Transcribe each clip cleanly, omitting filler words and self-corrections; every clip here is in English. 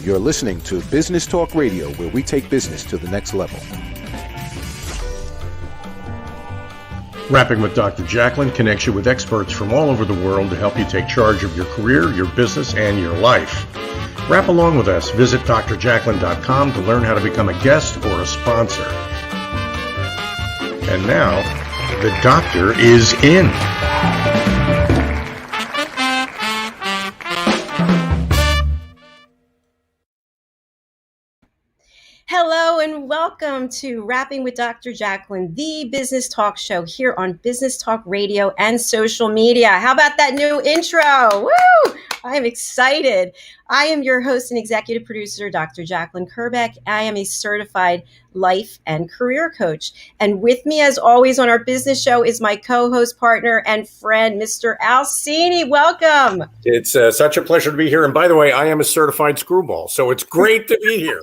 You're listening to Business Talk Radio, where we take business to the next level. Rapping with Dr. Jacalyn connects you with experts from all over the world to help you take charge of your career, your business, and your life. Rap along with us. Visit drjacalyn.com to learn how to become a guest or a sponsor. And now, the doctor is in. Hello and welcome to Rapping with Dr. Jacalyn, the business talk show here on Business Talk Radio and social media. How about that new intro? Woo! I'm excited. I am your host and executive producer, Dr. Jacalyn Kerbeck. I am a certified life and career coach. And with me, as always, on our business show is my co-host, partner, and friend, Mr. Al Cini. Welcome. It's such a pleasure to be here. And by the way, I am a certified screwball, so it's great to be here.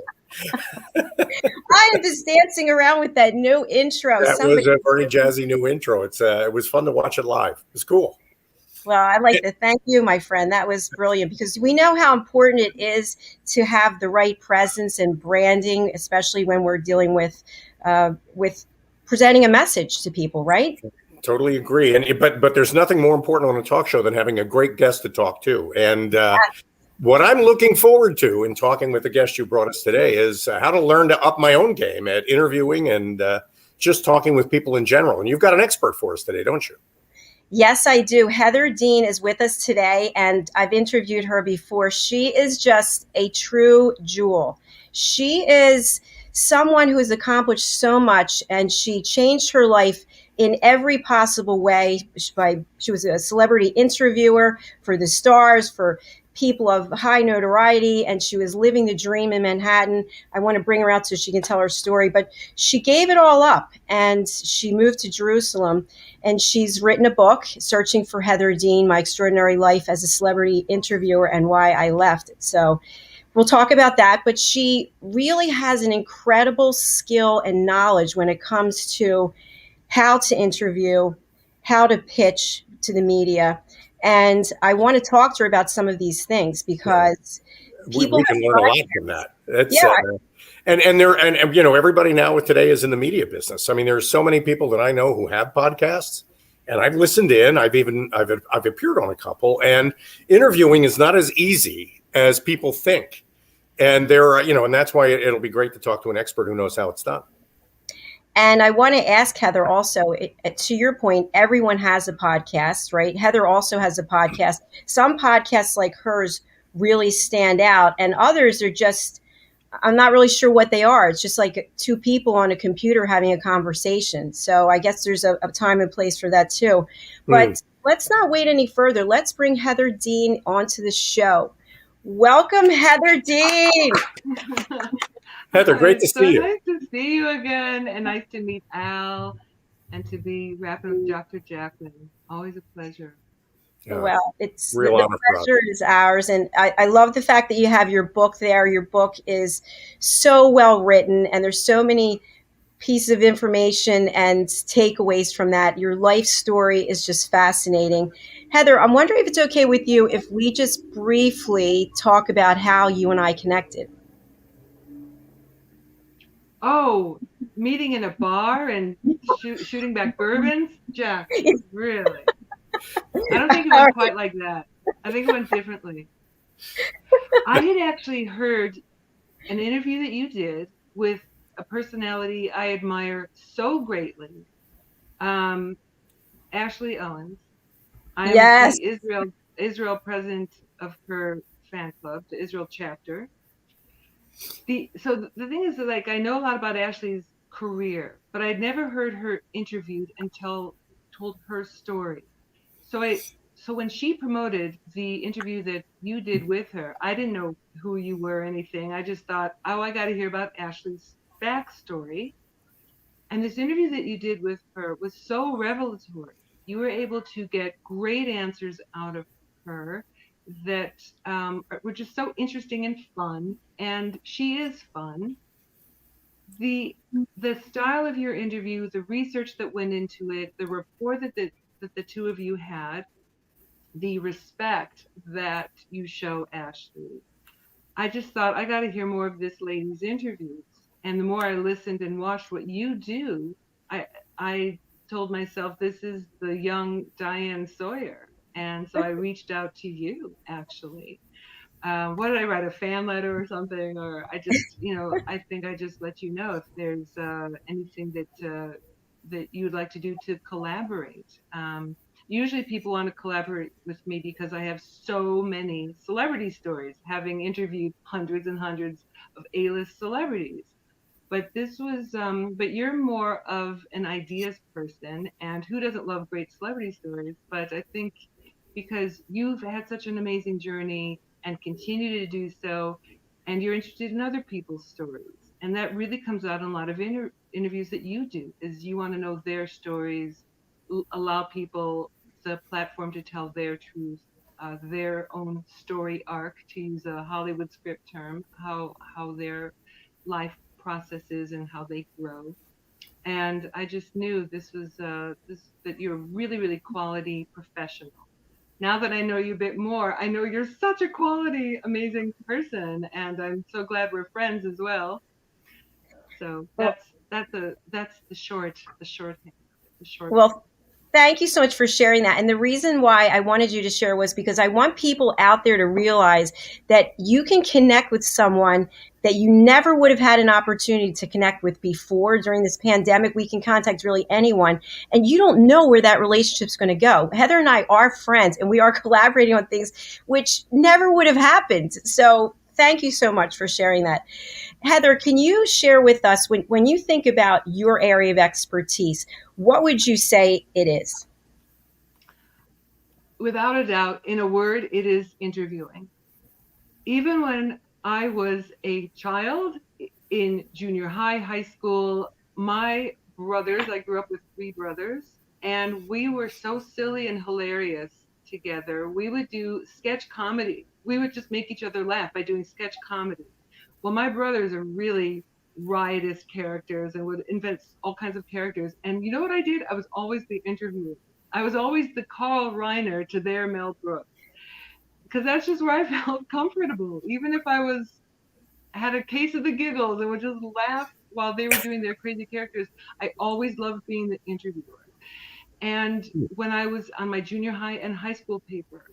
I am just dancing around with that new intro. That was a very jazzy new intro. It was fun to watch it live. It's cool. Well, I'd like to thank you, my friend. That was brilliant because we know how important it is to have the right presence and branding, especially when we're dealing with presenting a message to people, right? Totally agree. But there's nothing more important on a talk show than having a great guest to talk to. And what I'm looking forward to in talking with the guest you brought us today is how to learn to up my own game at interviewing and just talking with people in general. And you've got an expert for us today, don't you? Yes, I do. Heather Dean is with us today, and I've interviewed her before. She is just a true jewel. She is someone who has accomplished so much, and she changed her life in every possible way. She was a celebrity interviewer for the stars, for people of high notoriety, and she was living the dream in Manhattan. I want to bring her out so she can tell her story, but she gave it all up and she moved to Jerusalem, and she's written a book, Searching for Heather Dean, My Extraordinary Life as a Celebrity Interviewer and Why I Left. So we'll talk about that, but she really has an incredible skill and knowledge when it comes to how to interview, how to pitch to the media. And I want to talk to her about some of these things because people we can learn a lot from that. And you know, everybody now with today is in the media business. I mean, there's so many people that I know who have podcasts, and I've listened in. I've appeared on a couple, and interviewing is not as easy as people think. And and that's why it'll be great to talk to an expert who knows how it's done. And I want to ask Heather also, to your point, everyone has a podcast, right? Heather also has a podcast. Some podcasts like hers really stand out, and others are just, I'm not really sure what they are. It's just like two people on a computer having a conversation. So I guess there's a time and place for that too. But let's not wait any further. Let's bring Heather Dean onto the show. Welcome, Heather Dean. Heather, great to see you. Nice to see you again, and nice to meet Al, and to be rapping with Dr. Jacalyn. Always a pleasure. Well, it's the pleasure is ours, and I love the fact that you have your book there. Your book is so well written, and there's so many pieces of information and takeaways from that. Your life story is just fascinating. Heather, I'm wondering if it's okay with you if we just briefly talk about how you and I connected. Oh, meeting in a bar and shooting back bourbons? Jack, really? I don't think it went quite like that. I think it went differently. I had actually heard an interview that you did with a personality I admire so greatly, Ashley Owens. I am the Israel president of her fan club, the Israel chapter. So the thing is that, like, I know a lot about Ashley's career, but I'd never heard her interviewed until told her story. So when she promoted the interview that you did with her, I didn't know who you were or anything. I just thought, oh, I got to hear about Ashley's backstory. And this interview that you did with her was so revelatory. You were able to get great answers out of her that were just so interesting and fun, and she is fun. The style of your interview, the research that went into it, the rapport that the two of you had, the respect that you show Ashley, I just thought I got to hear more of this lady's interviews. And the more I listened and watched what you do, I told myself this is the young Diane Sawyer. And so I reached out to you actually. What did I write? A fan letter or something? Or I just, I think I just let you know if there's anything that you'd like to do to collaborate. Usually people want to collaborate with me because I have so many celebrity stories, having interviewed hundreds and hundreds of A-list celebrities. But but you're more of an ideas person, and who doesn't love great celebrity stories? But I think because you've had such an amazing journey and continue to do so, and you're interested in other people's stories, and that really comes out in a lot of interviews that you do, is you want to know their stories, allow people the platform to tell their truth, their own story arc, to use a Hollywood script term, how their life processes and how they grow. And I just knew this was that you're a really, really quality professional. Now that I know you a bit more, I know you're such a quality, amazing person, and I'm so glad we're friends as well. So Well, that's the short thing. The short. well, thank you so much for sharing that. And the reason why I wanted you to share was because I want people out there to realize that you can connect with someone that you never would have had an opportunity to connect with before. During this pandemic, we can contact really anyone, and you don't know where that relationship's going to go. Heather and I are friends, and we are collaborating on things which never would have happened. So thank you so much for sharing that. Heather, can you share with us, when you think about your area of expertise, what would you say it is? Without a doubt, in a word, it is interviewing. Even when I was a child in junior high, high school, my brothers, I grew up with three brothers, and we were so silly and hilarious together. We would do sketch comedy. We would just make each other laugh by doing sketch comedy. Well, my brothers are really riotous characters and would invent all kinds of characters. And you know what I did? I was always the interviewer. I was always the Carl Reiner to their Mel Brooks, because that's just where I felt comfortable. Even if I had a case of the giggles and would just laugh while they were doing their crazy characters, I always loved being the interviewer. And when I was on my junior high and high school paper,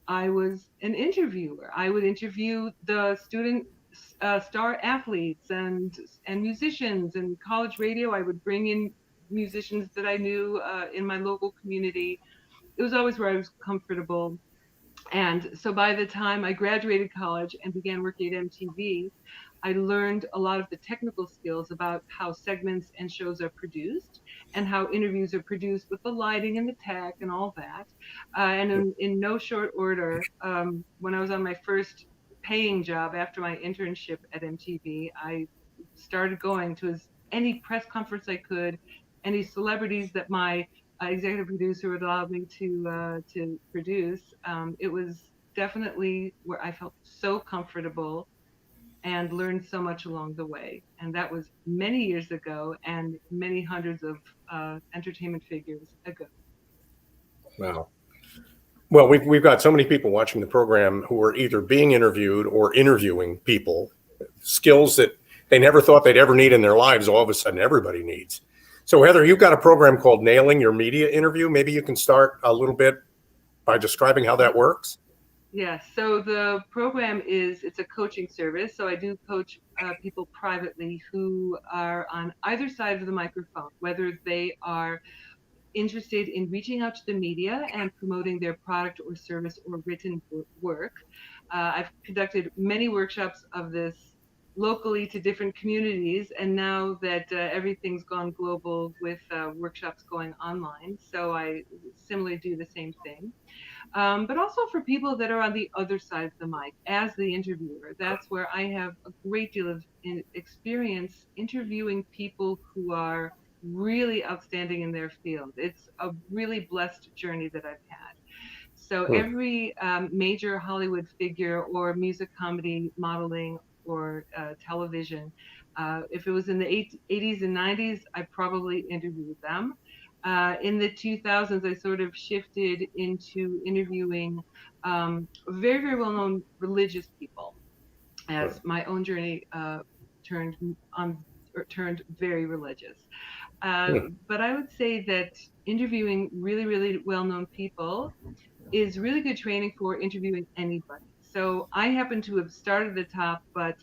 I was an interviewer. I would interview the student star athletes and musicians. And college radio, I would bring in musicians that I knew in my local community. It was always where I was comfortable. And so by the time I graduated college and began working at MTV, I learned a lot of the technical skills about how segments and shows are produced and how interviews are produced with the lighting and the tech and all that. And in no short order, when I was on my first paying job after my internship at MTV, I started going to any press conference I could, any celebrities that my executive producer would allow me to produce. It was definitely where I felt so comfortable and learned so much along the way. And that was many years ago and many hundreds of entertainment figures ago. Wow. Well, we've got so many people watching the program who are either being interviewed or interviewing people, skills that they never thought they'd ever need in their lives. All of a sudden, everybody needs. So, Heather, you've got a program called Nailing Your Media Interview. Maybe you can start a little bit by describing how that works. Yes. So the program it's a coaching service. So I do coach people privately who are on either side of the microphone, whether they are interested in reaching out to the media and promoting their product or service or written work. I've conducted many workshops of this locally to different communities, and now that everything's gone global with workshops going online, so I similarly do the same thing. But also for people that are on the other side of the mic as the interviewer. That's where I have a great deal of experience interviewing people who are really outstanding in their field. It's a really blessed journey that I've had. So every major Hollywood figure or music, comedy, modeling, or television, if it was in the 80s and 90s, I probably interviewed them. In the 2000s, I sort of shifted into interviewing very, very well-known religious people. as my own journey turned very religious. But I would say that interviewing really, really well-known people is really good training for interviewing anybody. So I happen to have started at the top, but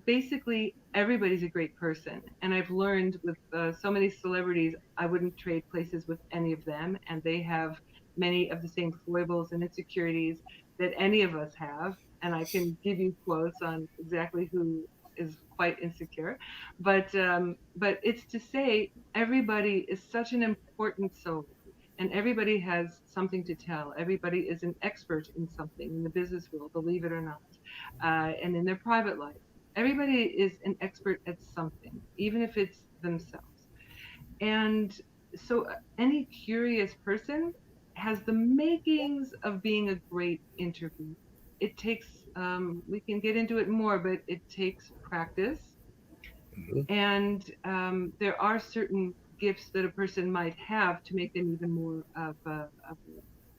basically everybody's a great person. And I've learned with so many celebrities, I wouldn't trade places with any of them. And they have many of the same foibles and insecurities that any of us have. And I can give you quotes on exactly who is quite insecure. But it's to say everybody is such an important soul. And everybody has something to tell. Everybody is an expert in something in the business world, believe it or not, and in their private life. Everybody is an expert at something, even if it's themselves. And so any curious person has the makings of being a great interviewer. It takes, we can get into it more, but it takes practice. And there are certain gifts that a person might have to make them even more of a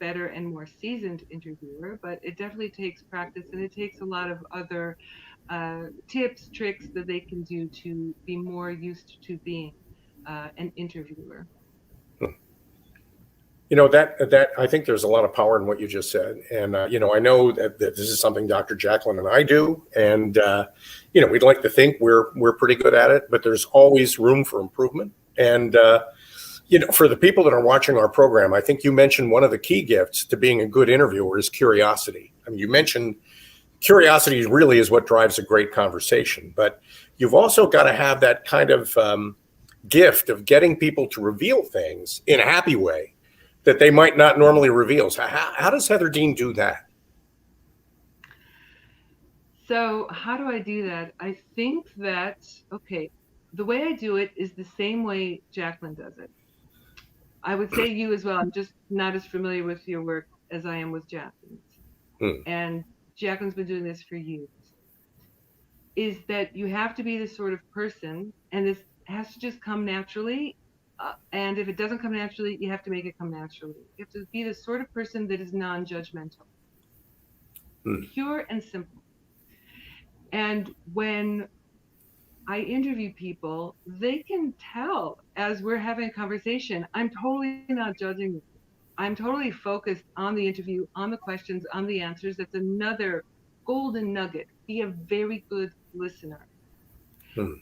better and more seasoned interviewer, but it definitely takes practice, and it takes a lot of other tips, tricks that they can do to be more used to being an interviewer. That I think there's a lot of power in what you just said, and I know that this is something Dr. Jacalyn and I do, and we'd like to think we're pretty good at it, but there's always room for improvement. And for the people that are watching our program, I think you mentioned one of the key gifts to being a good interviewer is curiosity. I mean, you mentioned curiosity really is what drives a great conversation, but you've also got to have that kind of gift of getting people to reveal things in a happy way that they might not normally reveal. So how does Heather Dean do that? So how do I do that? I think that, the way I do it is the same way Jacalyn does it. I would say you as well. I'm just not as familiar with your work as I am with Jacalyn's. And Jacalyn's been doing this for years. Is that you have to be the sort of person, and this has to just come naturally. And if it doesn't come naturally, you have to make it come naturally. You have to be the sort of person that is non-judgmental, pure and simple. And when I interview people, they can tell as we're having a conversation, I'm totally not judging them. I'm totally focused on the interview, on the questions, on the answers. That's another golden nugget. Be a very good listener.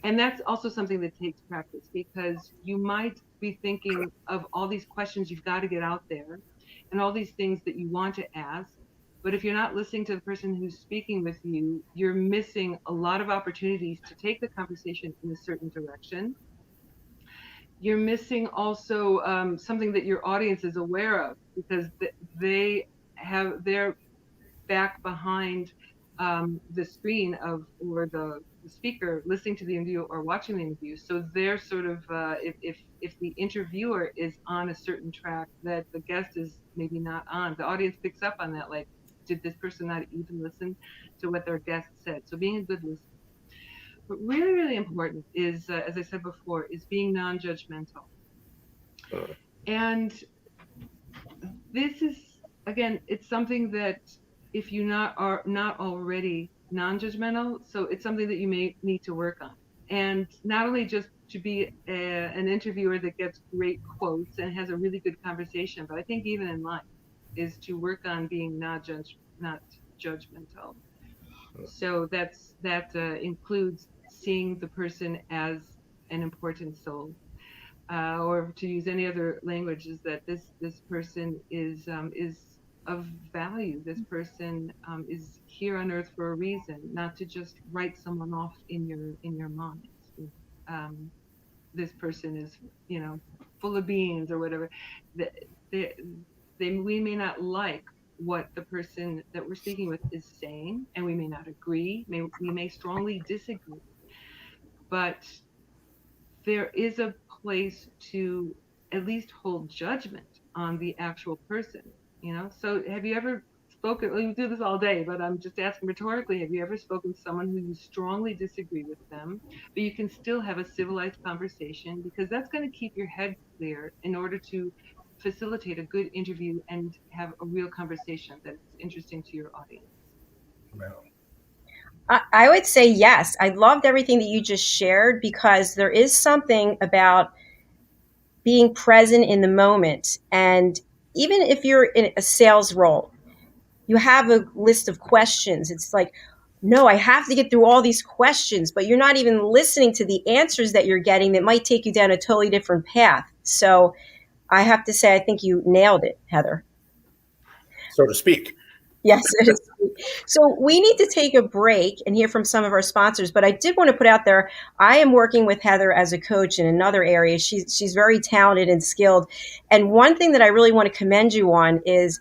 And that's also something that takes practice, because you might be thinking of all these questions you've got to get out there and all these things that you want to ask. But if you're not listening to the person who's speaking with you, you're missing a lot of opportunities to take the conversation in a certain direction. You're missing also something that your audience is aware of, because they have their back behind the screen or the speaker listening to the interview or watching the interview. So they're sort of if the interviewer is on a certain track that the guest is maybe not on, the audience picks up on that. Like, did this person not even listen to what their guest said? So being a good listener. But really, really important is, as I said before, is being non-judgmental. And this is, again, it's something that if you are not already non-judgmental, so it's something that you may need to work on. And not only just to be an interviewer that gets great quotes and has a really good conversation, but I think even in life is to work on being not judgmental. So that includes seeing the person as an important soul. Or to use any other language, is that this person is of value. This person is here on earth for a reason, not to just write someone off in your mind. This person is, full of beans or whatever. We may not like what the person that we're speaking with is saying, and we may not agree. We may strongly disagree, but there is a place to at least hold judgment on the actual person, So have you ever spoken, well, you do this all day, but I'm just asking rhetorically, have you ever spoken to someone who you strongly disagree with them, but you can still have a civilized conversation? Because that's going to keep your head clear in order to facilitate a good interview and have a real conversation that's interesting to your audience. Wow. I would say yes. I loved everything that you just shared, because there is something about being present in the moment. And even if you're in a sales role, you have a list of questions. It's like, no, I have to get through all these questions, but you're not even listening to the answers that you're getting that might take you down a totally different path. So I have to say, I think you nailed it, Heather. So to speak. Yes, it is. So we need to take a break and hear from some of our sponsors. But I did want to put out there, I am working with Heather as a coach in another area. She's very talented and skilled. And one thing that I really want to commend you on is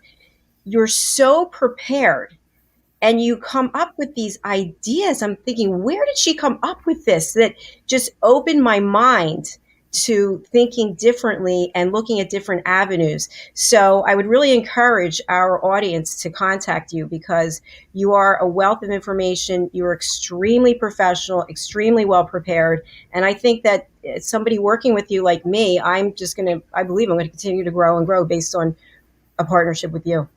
you're so prepared and you come up with these ideas. I'm thinking, where did she come up with this? That just opened my mind to thinking differently and looking at different avenues. So I would really encourage our audience to contact you, because you are a wealth of information. You're extremely professional, extremely well prepared. And I think that somebody working with you like me, I believe I'm going to continue to grow and grow based on a partnership with you.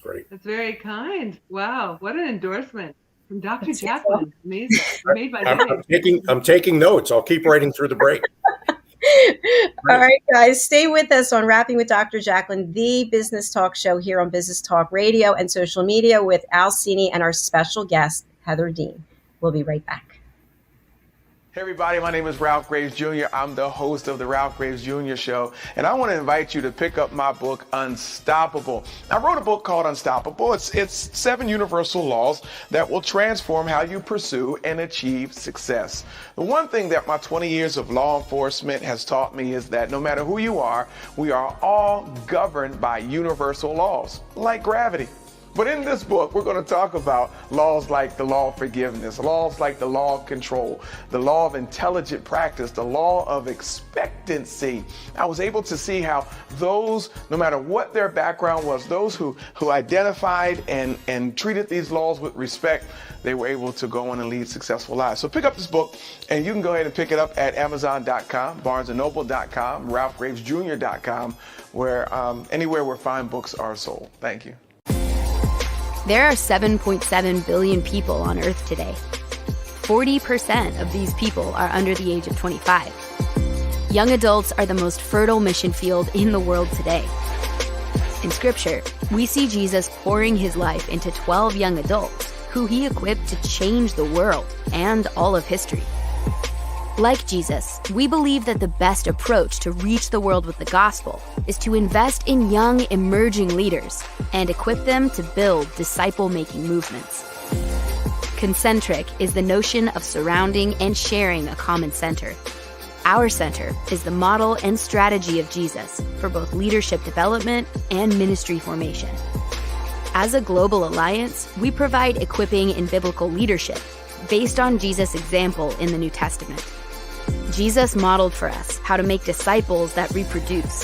Great. That's very kind. Wow. What an endorsement from Dr. Jacalyn. Amazing. You made my day. I'm taking notes. I'll keep writing through the break. All right, guys, stay with us on Rapping with Dr. Jacalyn, the business talk show here on Business Talk Radio and social media, with Al Cini and our special guest, Heather Dean. We'll be right back. Hey everybody, my name is Ralph Graves Jr. I'm the host of the Ralph Graves Jr. Show, and I want to invite you to pick up my book, Unstoppable. I wrote a book called Unstoppable. It's 7 universal laws that will transform how you pursue and achieve success. The one thing that my 20 years of law enforcement has taught me is that no matter who you are, we are all governed by universal laws, like gravity. But in this book, we're going to talk about laws like the law of forgiveness, laws like the law of control, the law of intelligent practice, the law of expectancy. I was able to see how those, no matter what their background was, those who identified and treated these laws with respect, they were able to go on and lead successful lives. So pick up this book, and you can go ahead and pick it up at Amazon.com, BarnesandNoble.com, RalphGravesJr.com, where anywhere where fine books are sold. Thank you. There are 7.7 billion people on Earth today. 40% of these people are under the age of 25. Young adults are the most fertile mission field in the world today. In Scripture, we see Jesus pouring his life into 12 young adults who he equipped to change the world and all of history. Like Jesus, we believe that the best approach to reach the world with the gospel is to invest in young, emerging leaders and equip them to build disciple-making movements. Concentric is the notion of surrounding and sharing a common center. Our center is the model and strategy of Jesus for both leadership development and ministry formation. As a global alliance, we provide equipping in biblical leadership based on Jesus' example in the New Testament. Jesus modeled for us how to make disciples that reproduce.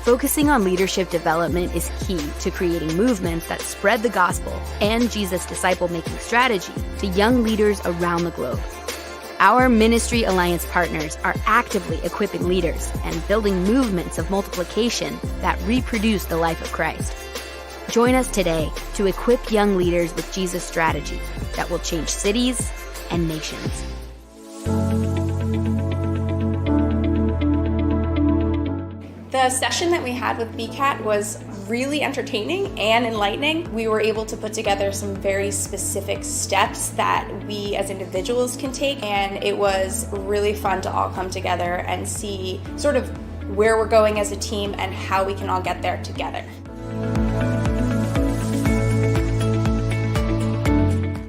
Focusing on leadership development is key to creating movements that spread the gospel and Jesus' disciple-making strategy to young leaders around the globe. Our Ministry Alliance partners are actively equipping leaders and building movements of multiplication that reproduce the life of Christ. Join us today to equip young leaders with Jesus' strategy that will change cities and nations. The session that we had with BCAT was really entertaining and enlightening. We were able to put together some very specific steps that we as individuals can take, and it was really fun to all come together and see sort of where we're going as a team and how we can all get there together.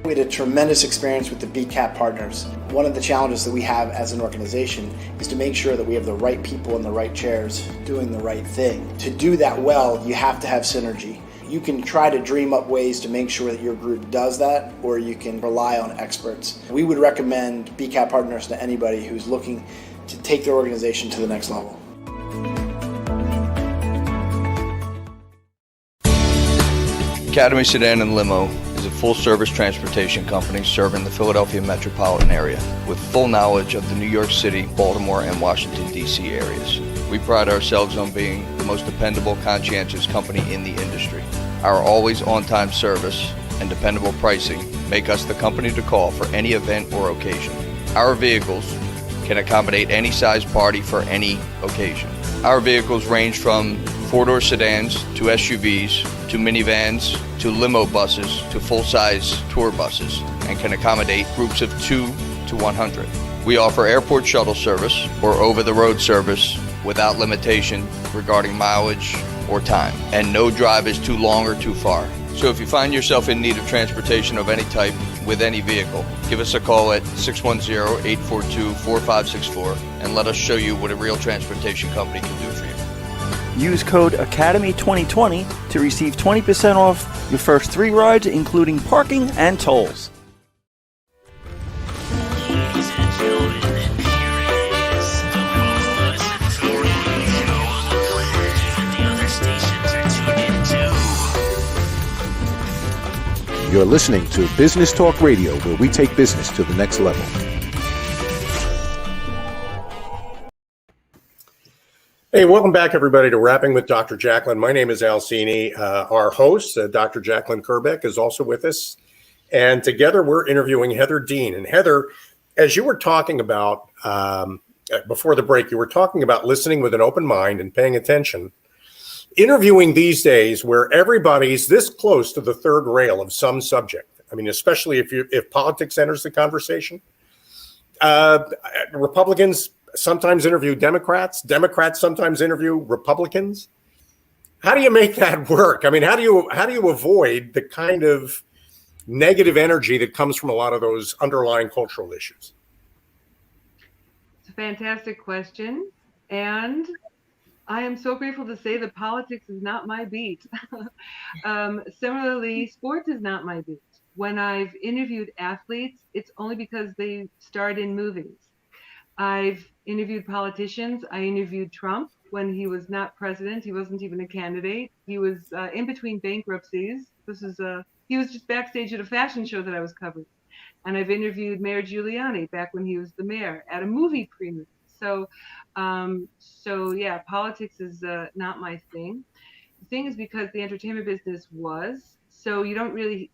We had a tremendous experience with the BCAT partners. One of the challenges that we have as an organization is to make sure that we have the right people in the right chairs doing the right thing. To do that well, you have to have synergy. You can try to dream up ways to make sure that your group does that, or you can rely on experts. We would recommend BCAT partners to anybody who's looking to take their organization to the next level. Academy Sedan and Limo is a full-service transportation company serving the Philadelphia metropolitan area with full knowledge of the New York City, Baltimore, and Washington, D.C. areas. We pride ourselves on being the most dependable, conscientious company in the industry. Our always on-time service and dependable pricing make us the company to call for any event or occasion. Our vehicles can accommodate any size party for any occasion. Our vehicles range from four-door sedans to SUVs to minivans to limo buses to full-size tour buses and can accommodate groups of 2 to 100. We offer airport shuttle service or over-the-road service without limitation regarding mileage or time, and no drive is too long or too far. So if you find yourself in need of transportation of any type with any vehicle, give us a call at 610-842-4564 and let us show you what a real transportation company can do for you. Use code ACADEMY2020 to receive 20% off your first 3 rides, including parking and tolls. You're listening to Business Talk Radio, where we take business to the next level. Hey, welcome back, everybody, to Rapping with Dr. Jacalyn. My name is Al Cini. Our host, Dr. Jacalyn Kerbeck, is also with us. And together we're interviewing Heather Dean. And Heather, as you were talking about before the break, you were talking about listening with an open mind and paying attention. Interviewing these days where everybody's this close to the third rail of some subject. I mean, especially if politics enters the conversation. Republicans sometimes interview Democrats. Democrats sometimes interview Republicans. How do you make that work? I mean, how do you avoid the kind of negative energy that comes from a lot of those underlying cultural issues? It's a fantastic question. And I am so grateful to say that politics is not my beat. Similarly, sports is not my beat. When I've interviewed athletes, it's only because they starred in movies. I've interviewed politicians. I interviewed Trump when he was not president. He wasn't even a candidate. He was in between bankruptcies. He was just backstage at a fashion show that I was covering. And I've interviewed Mayor Giuliani back when he was the mayor at a movie premiere. So yeah, politics is not my thing. The thing is, because the entertainment business was, so you don't really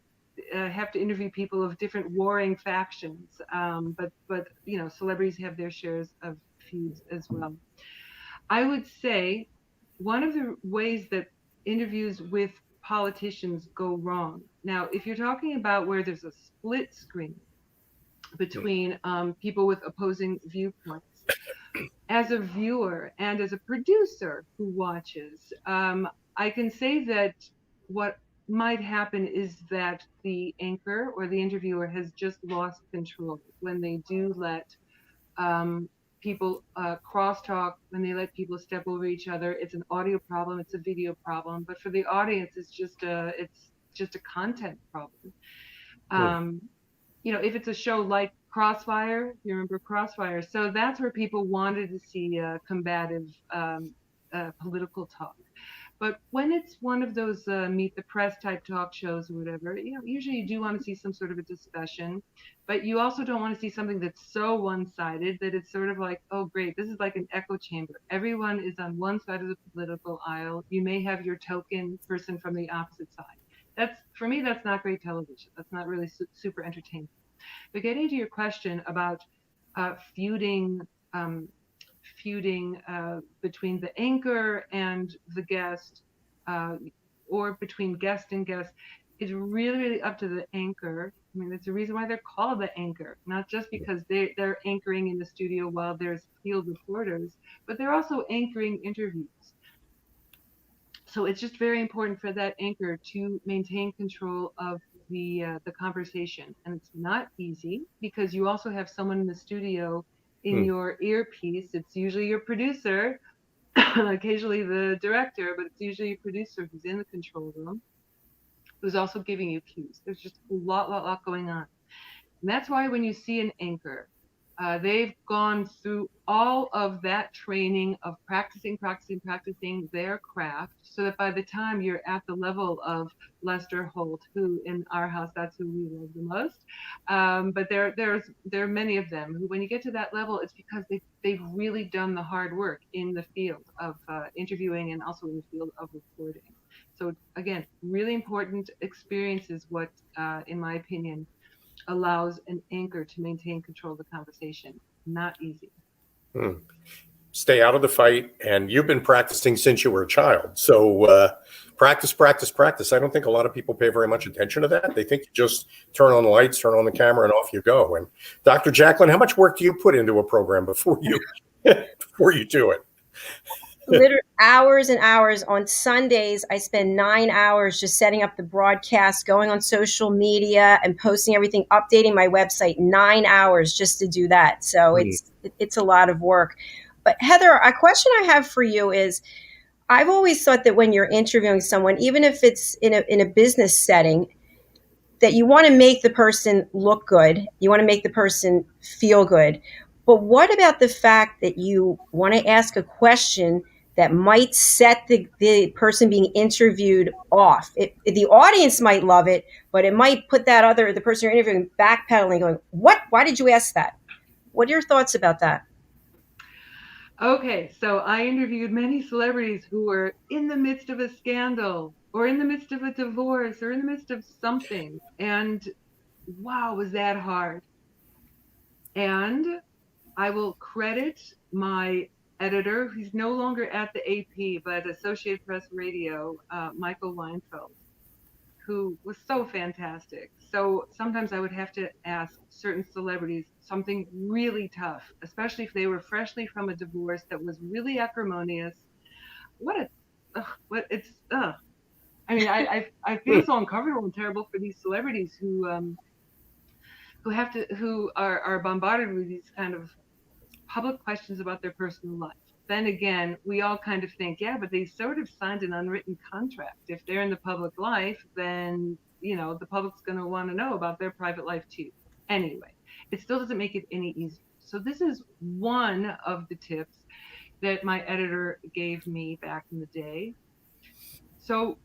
have to interview people of different warring factions. But you know, celebrities have their shares of feuds as well. I would say one of the ways that interviews with politicians go wrong. Now, if you're talking about where there's a split screen between people with opposing viewpoints, as a viewer and as a producer who watches, I can say that what might happen is that the anchor or the interviewer has just lost control when they do let people crosstalk, when they let people step over each other. It's an audio problem, it's a video problem, but for the audience, it's just a content problem. You know, if it's a show like Crossfire, you remember Crossfire, so that's where people wanted to see combative political talk. But when it's one of those meet the press type talk shows or whatever, you know, usually you do want to see some sort of a discussion, but you also don't want to see something that's so one-sided that it's sort of like, oh great, this is like an echo chamber. Everyone is on one side of the political aisle. You may have your token person from the opposite side. For me, that's not great television. That's not really super entertaining. But getting to your question about feuding between the anchor and the guest, or between guest and guest, is really, really up to the anchor. I mean, it's the reason why they're called the anchor, not just because they're anchoring in the studio while there's field reporters, but they're also anchoring interviews. So it's just very important for that anchor to maintain control of the conversation. And it's not easy because you also have someone in the studio in your earpiece. It's usually your producer, occasionally the director, but it's usually your producer who's in the control room, who's also giving you cues. There's just a lot going on. And that's why when you see an anchor, they've gone through all of that training of practicing their craft, so that by the time you're at the level of Lester Holt, who in our house, that's who we love the most. But there are many of them who, when you get to that level, it's because they've really done the hard work in the field of interviewing and also in the field of reporting. So again, really important experience is what, in my opinion, allows an anchor to maintain control of the conversation. Not easy. Stay out of the fight. And you've been practicing since you were a child. So practice, practice, practice. I don't think a lot of people pay very much attention to that. They think you just turn on the lights, turn on the camera, and off you go. And Dr. Jacalyn, how much work do you put into a program before you do it? Literally hours and hours. On Sundays, I spend 9 hours just setting up the broadcast, going on social media and posting everything, updating my website. 9 hours just to do that. So it's a lot of work. But Heather, a question I have for you is, I've always thought that when you're interviewing someone, even if it's in a business setting, that you want to make the person look good. You want to make the person feel good. But what about the fact that you want to ask a question that might set the person being interviewed off? The audience might love it, but it might put the person you're interviewing backpedaling, going, "What? Why did you ask that?" What are your thoughts about that? Okay, so I interviewed many celebrities who were in the midst of a scandal or in the midst of a divorce or in the midst of something. And wow, was that hard. And I will credit my editor, who's no longer at the AP, but Associated Press Radio, Michael Weinfeld, who was so fantastic. So sometimes I would have to ask certain celebrities something really tough, especially if they were freshly from a divorce that was really acrimonious. I mean, I feel so uncomfortable and terrible for these celebrities who are bombarded with these kind of public questions about their personal life. Then again, we all kind of think, yeah, but they sort of signed an unwritten contract. If they're in the public life, then, the public's going to want to know about their private life too. Anyway, it still doesn't make it any easier. So this is one of the tips that my editor gave me back in the day. So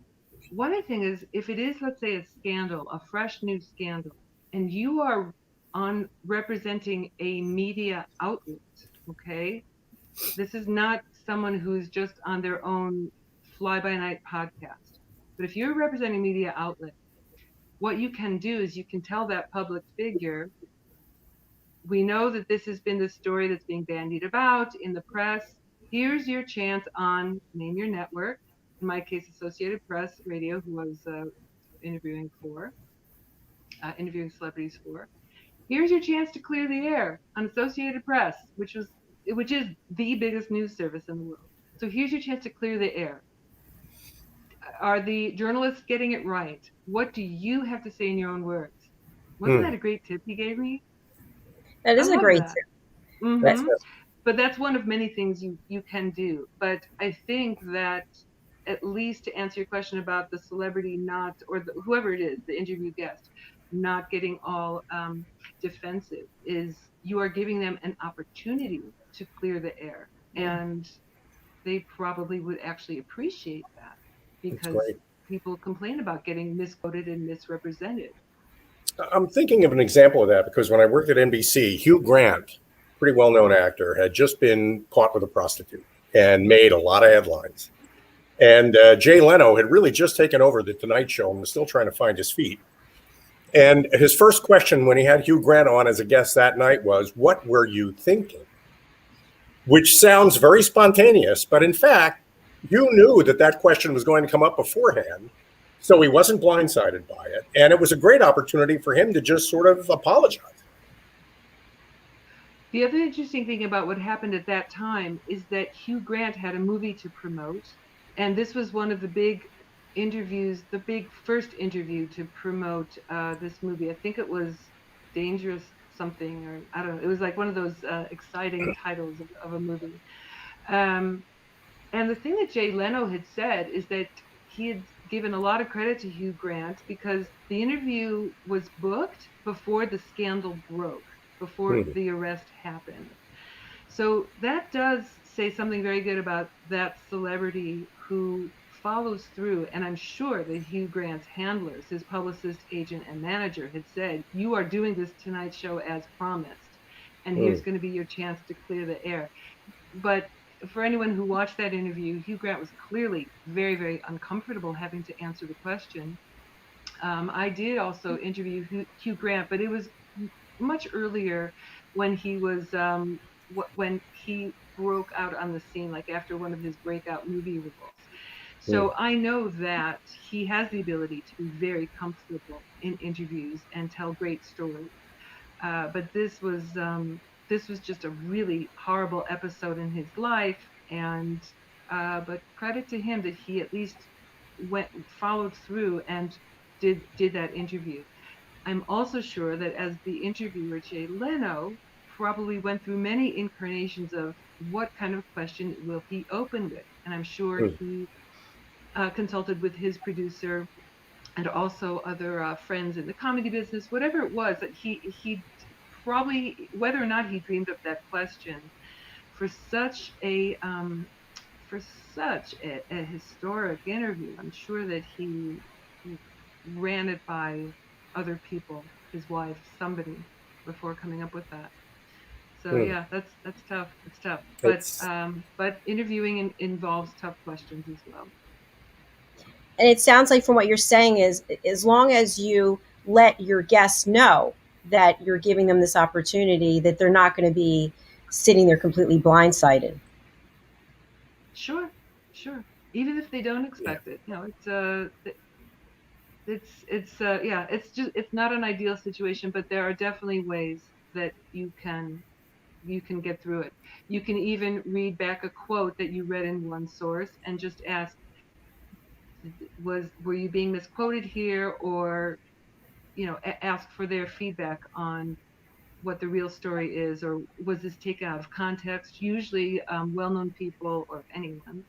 one thing is, if it is, let's say, a scandal, a fresh new scandal, and you are representing a media outlet, okay? This is not someone who's just on their own fly-by-night podcast. But if you're representing a media outlet, what you can do is you can tell that public figure, we know that this has been the story that's being bandied about in the press. Here's your chance on, name your network, in my case, Associated Press Radio, who I was interviewing celebrities for. Here's your chance to clear the air on Associated Press, which is the biggest news service in the world. So here's your chance to clear the air. Are the journalists getting it right? What do you have to say in your own words? Wasn't that a great tip he gave me? That is a great tip. Mm-hmm. But that's one of many things you can do. But I think that, at least to answer your question about the celebrity whoever it is, the interview guest, not getting all defensive, is you are giving them an opportunity to clear the air. And they probably would actually appreciate that, because people complain about getting misquoted and misrepresented. I'm thinking of an example of that because when I worked at NBC, Hugh Grant, pretty well-known actor, had just been caught with a prostitute and made a lot of headlines. And Jay Leno had really just taken over the Tonight Show and was still trying to find his feet. And his first question when he had Hugh Grant on as a guest that night was, "What were you thinking?" Which sounds very spontaneous, but in fact, Hugh knew that question was going to come up beforehand. So he wasn't blindsided by it. And it was a great opportunity for him to just sort of apologize. The other interesting thing about what happened at that time is that Hugh Grant had a movie to promote. And this was one of the big interviews, the big first interview to promote this movie. I think it was Dangerous something, or I don't know. It was like one of those exciting titles of a movie. And the thing that Jay Leno had said is that he had given a lot of credit to Hugh Grant because the interview was booked before the scandal broke, before the arrest happened. So that does say something very good about that celebrity who follows through. And I'm sure that Hugh Grant's handlers, his publicist, agent, and manager had said, you are doing this Tonight Show as promised, and here's going to be your chance to clear the air. But for anyone who watched that interview, Hugh Grant was clearly very, very uncomfortable having to answer the question. I did also interview Hugh Grant, but it was much earlier when he was when he broke out on the scene, like after one of his breakout movie roles. So I know that he has the ability to be very comfortable in interviews and tell great stories. But this was just a really horrible episode in his life, and but credit to him that he at least followed through and did that interview. I'm also sure that as the interviewer, Jay Leno probably went through many incarnations of what kind of question will he open with, and I'm sure he consulted with his producer and also other friends in the comedy business, whatever it was, that he probably, whether or not he dreamed up that question, for such a historic interview, I'm sure that he ran it by other people, his wife, somebody, before coming up with that. So yeah, that's tough. It's tough. But interviewing involves tough questions as well. And it sounds like from what you're saying is, as long as you let your guests know that you're giving them this opportunity, that they're not going to be sitting there completely blindsided. Sure. Even if they don't expect it, it's not an ideal situation, but there are definitely ways that you can get through it. You can even read back a quote that you read in one source and just ask, were you being misquoted here, or ask for their feedback on what the real story is, or was this taken out of context? Usually well-known people or anyone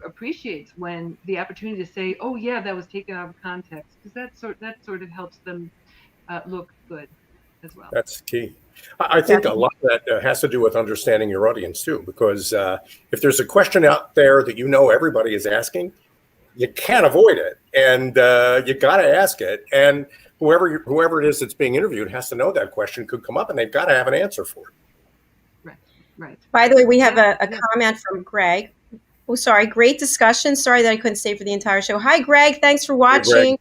appreciates when the opportunity to say, oh yeah, that was taken out of context, because that sort of helps them look good as well. That's key. I think a lot of that has to do with understanding your audience too, because if there's a question out there that everybody is asking, you can't avoid it, and you got to ask it. And whoever it is that's being interviewed has to know that question could come up, and they've got to have an answer for it. Right. By the way, we have a comment from Greg. Oh, sorry. Great discussion. Sorry that I couldn't stay for the entire show. Hi, Greg. Thanks for watching.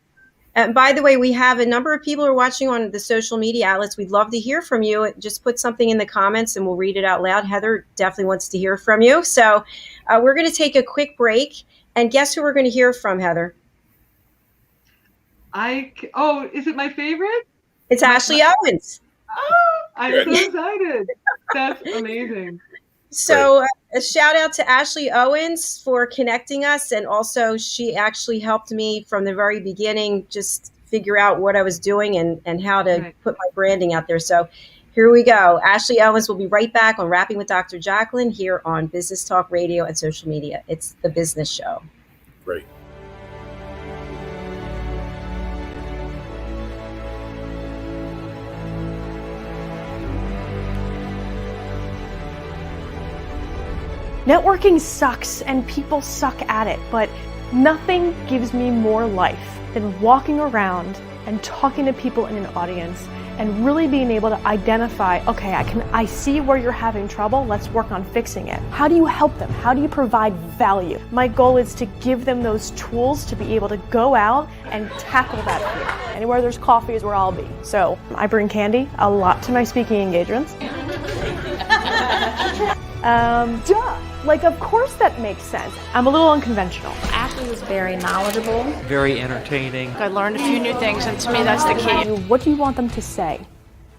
And by the way, we have a number of people who are watching on the social media outlets. We'd love to hear from you. Just put something in the comments and we'll read it out loud. Heather definitely wants to hear from you. So we're going to take a quick break. And guess who we're going to hear from, Heather? Is it my favorite? It's Ashley Owens. Oh, I'm so excited. That's amazing. So a shout out to Ashley Owens for connecting us. And also she actually helped me from the very beginning, just figure out what I was doing and how to put my branding out there. So here we go. Ashley Owens will be right back on Rapping with Dr. Jacalyn here on Business Talk Radio and social media. It's the business show. Great. Networking sucks and people suck at it, but nothing gives me more life than walking around and talking to people in an audience and really being able to identify, okay, I see where you're having trouble, let's work on fixing it. How do you help them? How do you provide value? My goal is to give them those tools to be able to go out and tackle that fear. Anywhere there's coffee is where I'll be. So I bring candy a lot to my speaking engagements. Of course that makes sense. I'm a little unconventional. Ashley was very knowledgeable. Very entertaining. I learned a few new things, and to me that's the key. What do you want them to say?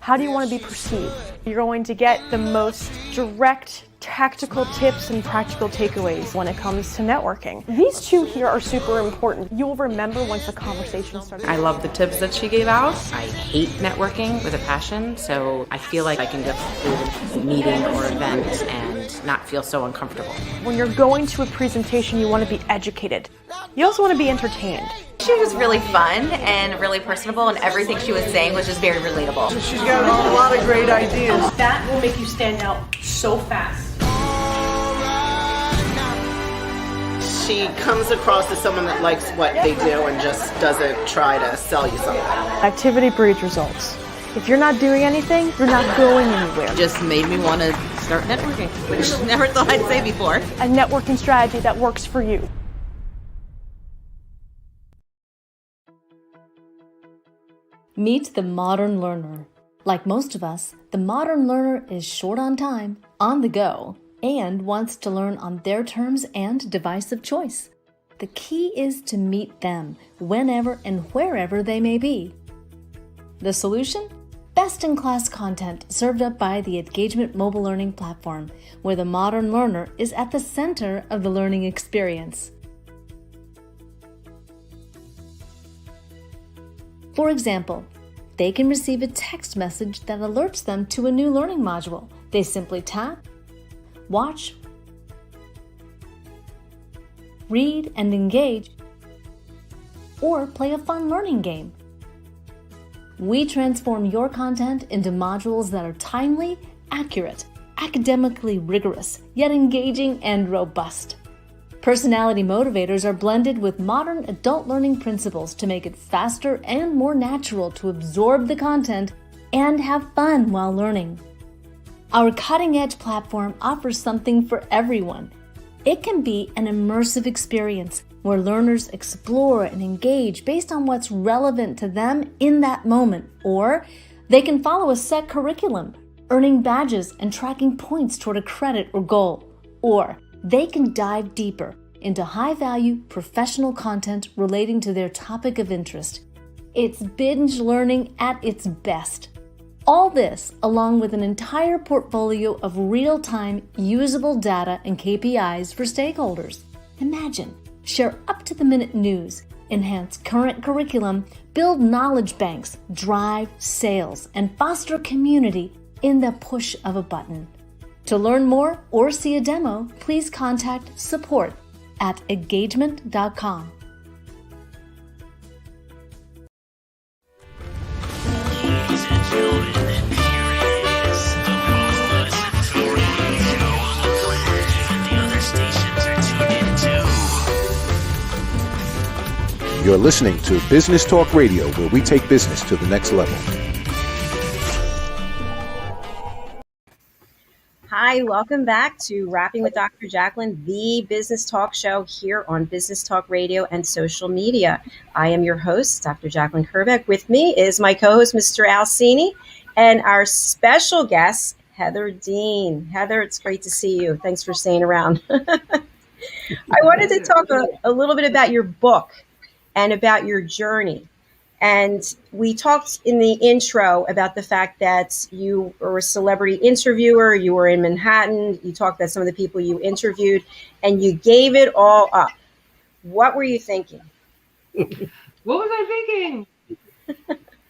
How do you want to be perceived? You're going to get the most direct, tactical tips and practical takeaways when it comes to networking. These two here are super important. You'll remember once the conversation starts. I love the tips that she gave out. I hate networking with a passion, so I feel like I can get through a meeting or event and not feel so uncomfortable. When you're going to a presentation, you want to be educated. You also want to be entertained. She was really fun and really personable, and everything she was saying was just very relatable. She's got a lot of great ideas. That will make you stand out so fast. She comes across as someone that likes what they do and just doesn't try to sell you something. Activity breeds results. If you're not doing anything, you're not going anywhere. It just made me want to start networking, which I never thought I'd say before. A networking strategy that works for you. Meet the modern learner. Like most of us, the modern learner is short on time, on the go, and wants to learn on their terms and device of choice. The key is to meet them whenever and wherever they may be. The solution? Best-in-class content served up by the Engagement mobile learning platform, where the modern learner is at the center of the learning experience. For example, they can receive a text message that alerts them to a new learning module. They simply tap, watch, read and engage, or play a fun learning game. We transform your content into modules that are timely, accurate, academically rigorous, yet engaging and robust. Personality motivators are blended with modern adult learning principles to make it faster and more natural to absorb the content and have fun while learning. Our cutting-edge platform offers something for everyone. It can be an immersive experience where learners explore and engage based on what's relevant to them in that moment, or they can follow a set curriculum, earning badges and tracking points toward a credit or goal, or they can dive deeper into high-value professional content relating to their topic of interest. It's binge learning at its best. All this, along with an entire portfolio of real-time usable data and KPIs for stakeholders. Imagine, share up-to-the-minute news, enhance current curriculum, build knowledge banks, drive sales, and foster community in the push of a button. To learn more or see a demo, please contact support@engagement.com. You're listening to Business Talk Radio, where we take business to the next level. Hi, welcome back to Rapping with Dr. Jacalyn, the business talk show here on Business Talk Radio and social media. I am your host, Dr. Jacalyn Kerbeck. With me is my co-host, Mr. Al Cini, and our special guest, Heather Dean. Heather, it's great to see you. Thanks for staying around. I wanted to talk a little bit about your book and about your journey. And we talked in the intro about the fact that you were a celebrity interviewer, you were in Manhattan, you talked about some of the people you interviewed, and you gave it all up. What were you thinking? What was I thinking?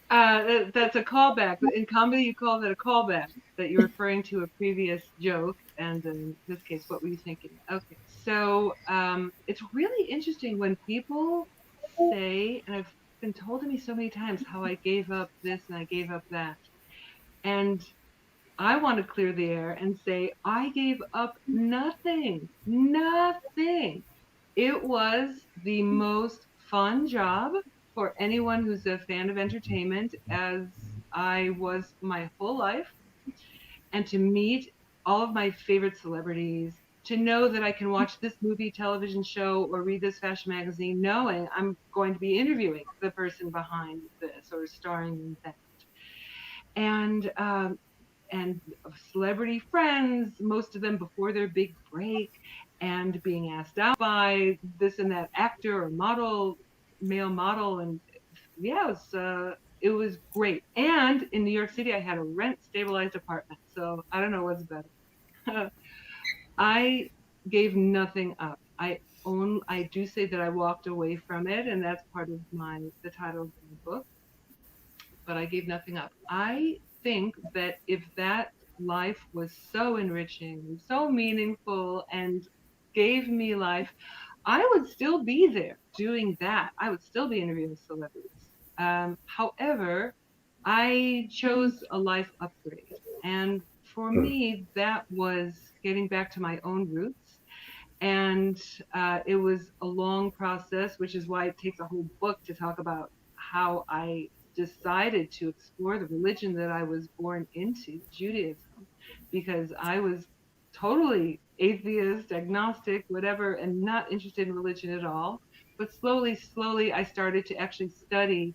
That's a callback. In comedy, you call that a callback, that you're referring to a previous joke. And in this case, what were you thinking? Okay, so it's really interesting when people say, and I've been told to me so many times, how I gave up this and I gave up that. And I want to clear the air and say, I gave up nothing. It was the most fun job for anyone who's a fan of entertainment, as I was my whole life. And to meet all of my favorite celebrities, to know that I can watch this movie, television show, or read this fashion magazine, knowing I'm going to be interviewing the person behind this or starring in that. And celebrity friends, most of them before their big break, and being asked out by this and that actor or model, male model. And yeah, it was great. And in New York City, I had a rent stabilized apartment. So I don't know what's better. I gave nothing up. I do say that I walked away from it, and that's part of the title of the book. But I gave nothing up. I think that if that life was so enriching, so meaningful, and gave me life, I would still be there doing that. I would still be interviewing celebrities. However, I chose a life upgrade. And for me, that was getting back to my own roots. And it was a long process, which is why it takes a whole book to talk about how I decided to explore the religion that I was born into, Judaism, because I was totally atheist, agnostic, whatever, and not interested in religion at all. But slowly, I started to actually study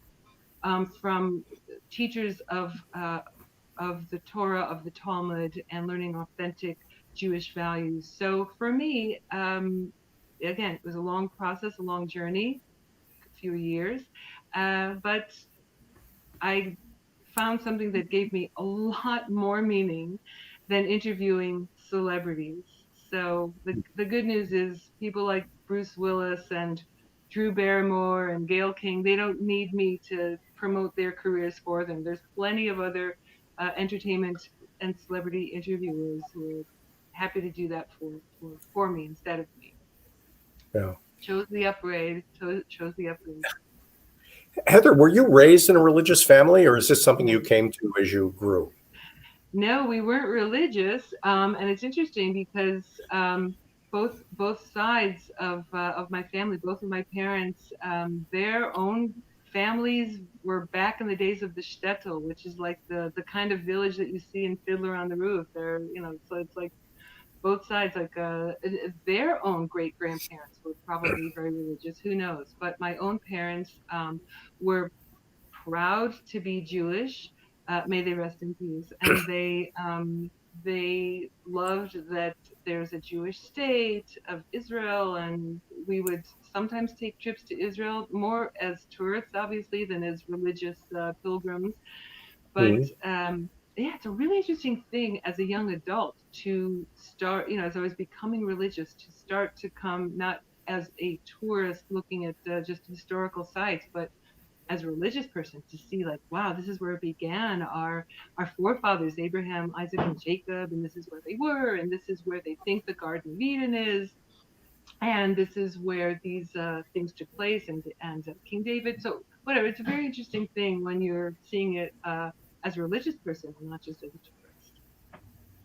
from teachers of the Torah, of the Talmud, and learning authentic Jewish values. So for me, again, it was a long process, a long journey, a few years, but I found something that gave me a lot more meaning than interviewing celebrities. So the good news is people like Bruce Willis and Drew Barrymore and Gayle King, they don't need me to promote their careers for them. There's plenty of other entertainment and celebrity interviewers who are happy to do that for me instead of me. Yeah. Chose the upgrade. Chose the upgrade. Heather, were you raised in a religious family, or is this something you came to as you grew? No, we weren't religious, and it's interesting because both sides of my family, both of my parents, their own families were back in the days of the shtetl, which is like the kind of village that you see in Fiddler on the Roof. They're, so it's like both sides, like their own great grandparents were probably very religious. Who knows? But my own parents were proud to be Jewish. May they rest in peace. And they loved that there's a Jewish state of Israel, and we would sometimes take trips to Israel more as tourists, obviously, than as religious pilgrims. But yeah, it's a really interesting thing as a young adult to start, as I was becoming religious, to start to come not as a tourist looking at just historical sites, but as a religious person to see, like, wow, this is where it began. Our forefathers, Abraham, Isaac, and Jacob, and this is where they were, and this is where they think the Garden of Eden is, and this is where these things took place, and King David. So whatever, it's a very interesting thing when you're seeing it as a religious person and not just as a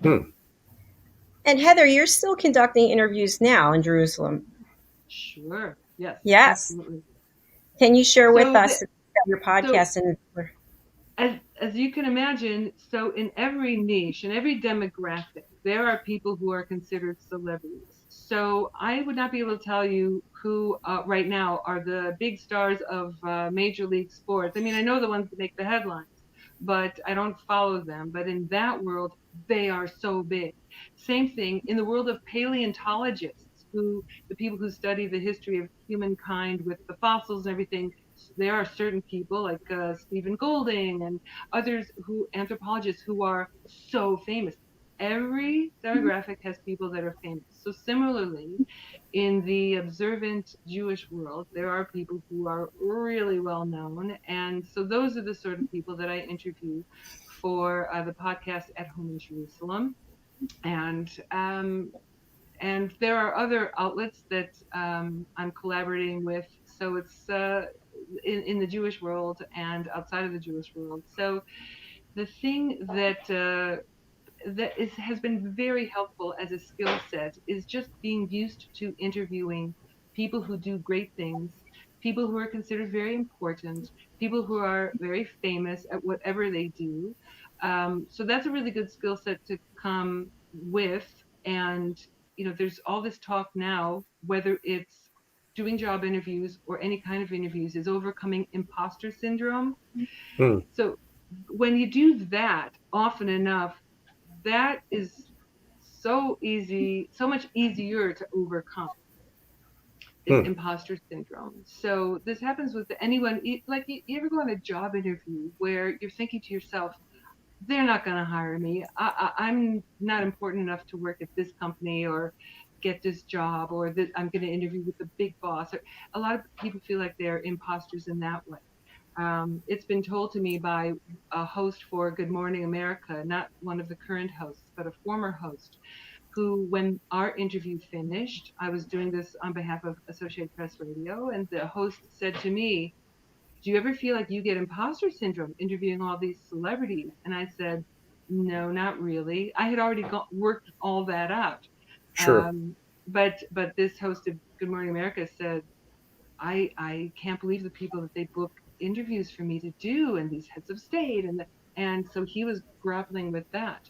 tourist. And Heather, you're still conducting interviews now in Jerusalem. Sure. Yes. Yes. Absolutely. Can you share with us your podcast? So, as you can imagine, so in every niche, in every demographic, there are people who are considered celebrities. So I would not be able to tell you who right now are the big stars of Major League Sports. I mean, I know the ones that make the headlines, but I don't follow them. But in that world, they are so big. Same thing in the world of paleontologists, the people who study the history of humankind with the fossils and everything. There are certain people like Stephen Golding and others anthropologists who are so famous. Every demographic has people that are famous. So similarly, in the observant Jewish world, there are people who are really well known. And so those are the sort of people that I interview for the podcast At Home in Jerusalem. And there are other outlets that I'm collaborating with. So it's in the Jewish world and outside of the Jewish world. So the thing that has been very helpful as a skill set is just being used to interviewing people who do great things, people who are considered very important, people who are very famous at whatever they do. So that's a really good skill set to come with. And there's all this talk now, whether it's doing job interviews or any kind of interviews, is overcoming imposter syndrome. So when you do that often enough, that is so easy, so much easier to overcome, is imposter syndrome. So this happens with anyone. Like, you ever go on a job interview where you're thinking to yourself, they're not going to hire me. I'm not important enough to work at this company or get this job, or that I'm going to interview with the big boss. Or a lot of people feel like they're imposters in that way. It's been told to me by a host for Good Morning America, not one of the current hosts, but a former host, who, when our interview finished, I was doing this on behalf of Associated Press Radio, and the host said to me, "Do you ever feel like you get imposter syndrome interviewing all these celebrities?" And I said, "No, not really. I had already worked all that out." Sure. But this host of Good Morning America said, I can't believe the people that they book interviews for me to do, and these heads of state, and so he was grappling with that.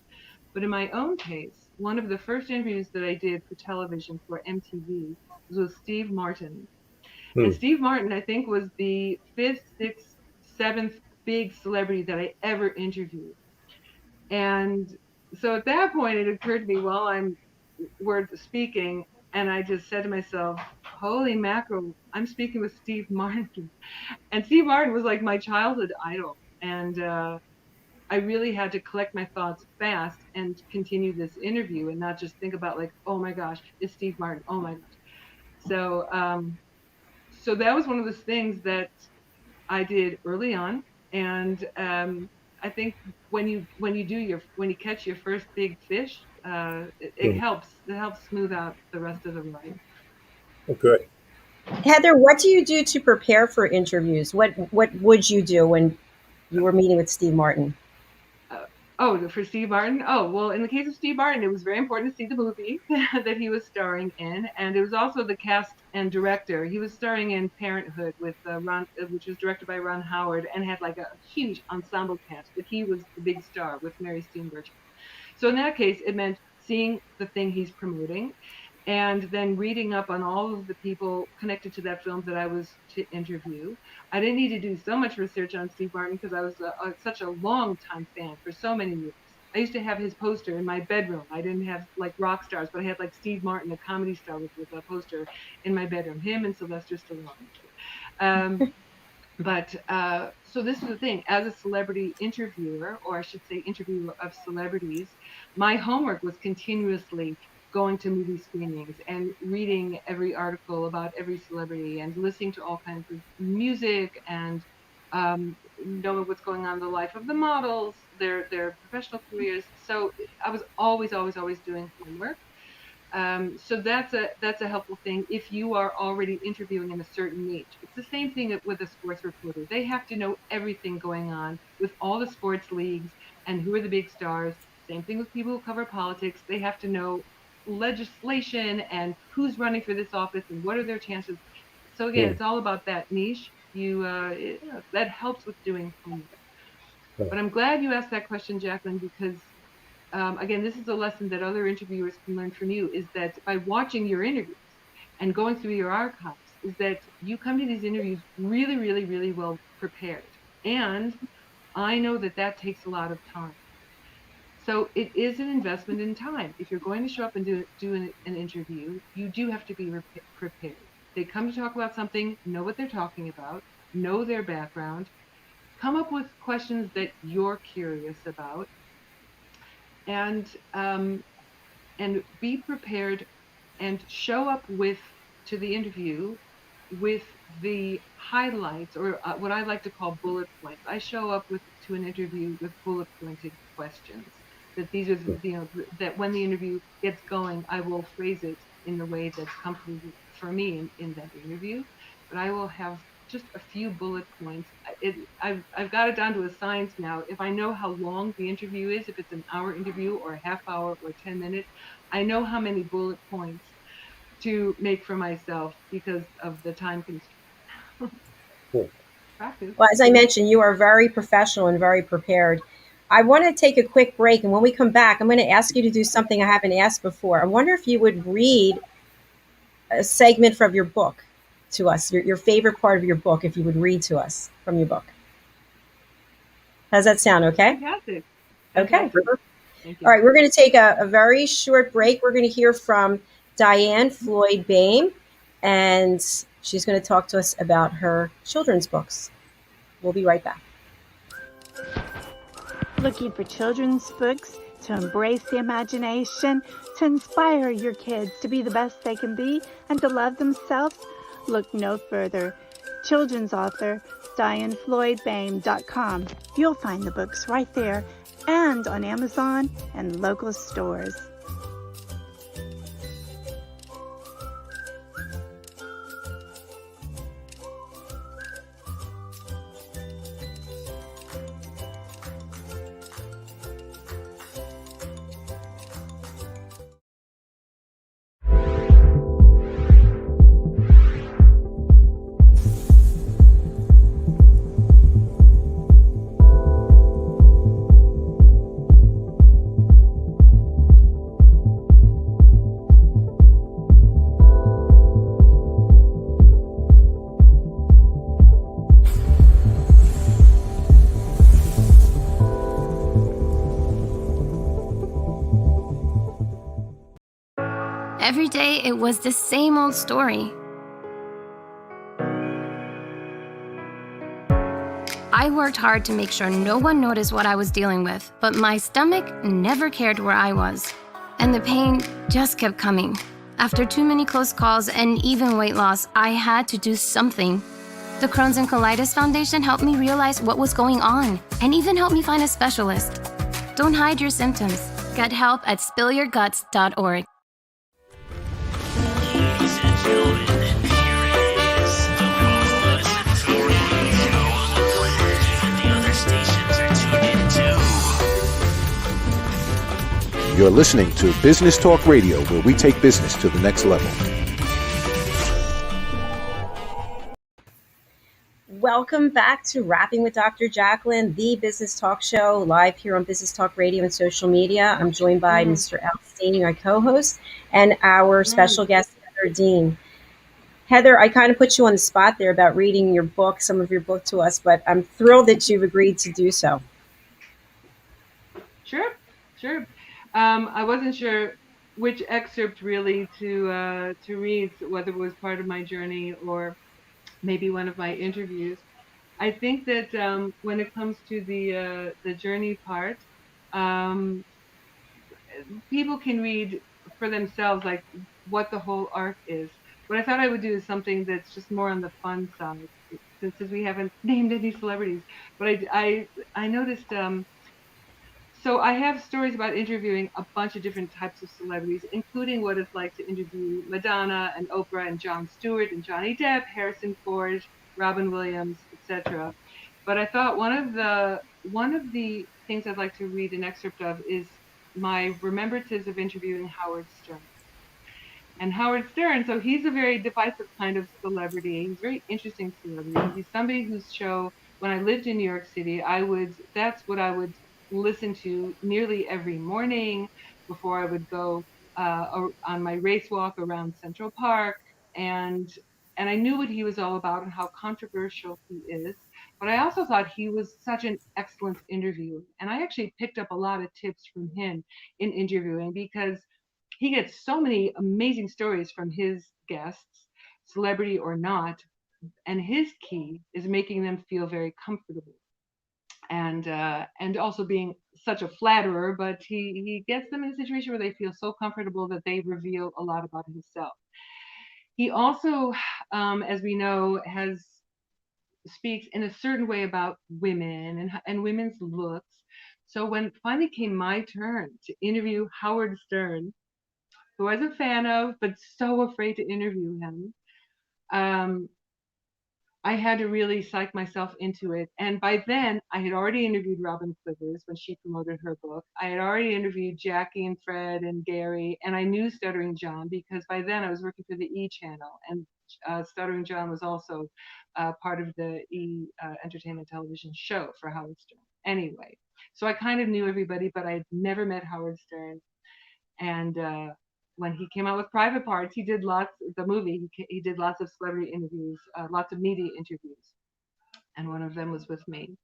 But in my own case, one of the first interviews that I did for television for MTV was with Steve Martin. And Steve Martin, I think, was the 5th, 6th, 7th big celebrity that I ever interviewed. And so at that point, it occurred to me while we're speaking, and I just said to myself, holy mackerel, I'm speaking with Steve Martin. And Steve Martin was like my childhood idol. And I really had to collect my thoughts fast and continue this interview and not just think about like, oh my gosh, it's Steve Martin. Oh my gosh. So, so that was one of those things that I did early on. And I think when you catch your first big fish, it helps smooth out the rest of the ride. Oh, good. Heather, what do you do to prepare for interviews? What would you do when you were meeting with Steve Martin? For Steve Martin? Oh, well, in the case of Steve Martin, it was very important to see the movie that he was starring in. And it was also the cast and director. He was starring in Parenthood with which was directed by Ron Howard and had like a huge ensemble cast, but he was the big star with Mary Steenburgen. So in that case, it meant seeing the thing he's promoting and then reading up on all of the people connected to that film that I was to interview. I didn't need to do so much research on Steve Martin because I was such a long time fan for so many years. I used to have his poster in my bedroom. I didn't have like rock stars, but I had like Steve Martin, a comedy star, with a poster in my bedroom. Him and Sylvester Stallone. But so this is the thing, as a celebrity interviewer, or I should say interviewer of celebrities, my homework was continuously going to movie screenings and reading every article about every celebrity and listening to all kinds of music and knowing what's going on in the life of the models, their professional careers. So I was always doing homework. So that's a helpful thing if you are already interviewing in a certain niche. It's the same thing with a sports reporter. They have to know everything going on with all the sports leagues and who are the big stars. Same thing with people who cover politics. They have to know legislation and who's running for this office and what are their chances. So again, it's all about that niche. That helps with doing homework. But I'm glad you asked that question, Jacalyn, because again, this is a lesson that other interviewers can learn from you, is that by watching your interviews and going through your archives, is that you come to these interviews really, really, really well prepared. And I know that takes a lot of time. So it is an investment in time. If you're going to show up and do an interview, you do have to be prepared. They come to talk about something, know what they're talking about, know their background, come up with questions that you're curious about, and be prepared and show up to the interview with the highlights, or what I like to call bullet points. I show up to an interview with bullet pointed questions. That these are that when the interview gets going, I will phrase it in the way that's comfortable for me in that interview. But I will have just a few bullet points. I've got it down to a science now. If I know how long the interview is, if it's an hour interview or a half hour or 10 minutes, I know how many bullet points to make for myself because of the time constraint. Cool. Practice. Well, as I mentioned, you are very professional and very prepared. I want to take a quick break, and when we come back, I'm going to ask you to do something I haven't asked before. I wonder if you would read a segment from your book to us, your favorite part of your book, if you would read to us from your book. How does that sound? Okay? Fantastic. Okay. Thank you. All right, we're going to take a very short break. We're going to hear from Diane Floyd Boehm, and she's going to talk to us about her children's books. We'll be right back. Looking for children's books to embrace the imagination, to inspire your kids to be the best they can be and to love themselves? Look no further. Children's author DianeFloydBoehm.com. You'll find the books right there and on Amazon and local stores. every day it was the same old story. I worked hard to make sure no one noticed what I was dealing with, but my stomach never cared where I was. And the pain just kept coming. After too many close calls and even weight loss, I had to do something. The Crohn's and Colitis Foundation helped me realize what was going on and even helped me find a specialist. Don't hide your symptoms. Get help at spillyourguts.org. Ladies and gentlemen, and here is the most listened to radio even the other stations are tuned into. You're listening to Business Talk Radio, where we take business to the next level. Welcome back to Rapping with Dr. Jacalyn, the business talk show, live here on Business Talk Radio and social media. I'm joined by Mr. Al Cini, my co-host, and our special guest, Heather Dean. Heather, I kind of put you on the spot there about reading your book, some of your book to us, but I'm thrilled that you've agreed to do so. Sure. I wasn't sure which excerpt really to read, whether it was part of my journey or maybe one of my interviews. I think that when it comes to the journey part, people can read for themselves like what the whole arc is. What I thought I would do is something that's just more on the fun side, since we haven't named any celebrities. But I noticed. So I have stories about interviewing a bunch of different types of celebrities, including what it's like to interview Madonna and Oprah and Jon Stewart and Johnny Depp, Harrison Ford, Robin Williams, etc. But I thought one of the things I'd like to read an excerpt of is my remembrances of interviewing Howard Stern. And Howard Stern, so he's a very divisive kind of celebrity. He's a very interesting celebrity. He's somebody whose show, when I lived in New York City, that's what I would listen to nearly every morning before I would go on my race walk around Central Park. And I knew what he was all about and how controversial he is. But I also thought he was such an excellent interviewer. And I actually picked up a lot of tips from him in interviewing, because he gets so many amazing stories from his guests, celebrity or not, and his key is making them feel very comfortable, and also being such a flatterer. But he gets them in a situation where they feel so comfortable that they reveal a lot about himself. He also, as we know, speaks in a certain way about women and women's looks. So when it finally came my turn to interview Howard Stern, who I was a fan of, but so afraid to interview him, I had to really psych myself into it. And by then, I had already interviewed Robin Quivers when she promoted her book. I had already interviewed Jackie and Fred and Gary, and I knew Stuttering John because by then I was working for the E! Channel, and Stuttering John was also part of the E! Entertainment television show for Howard Stern. Anyway, so I kind of knew everybody, but I had never met Howard Stern. And when he came out with Private Parts, he did lots of celebrity interviews, lots of media interviews, and one of them was with me.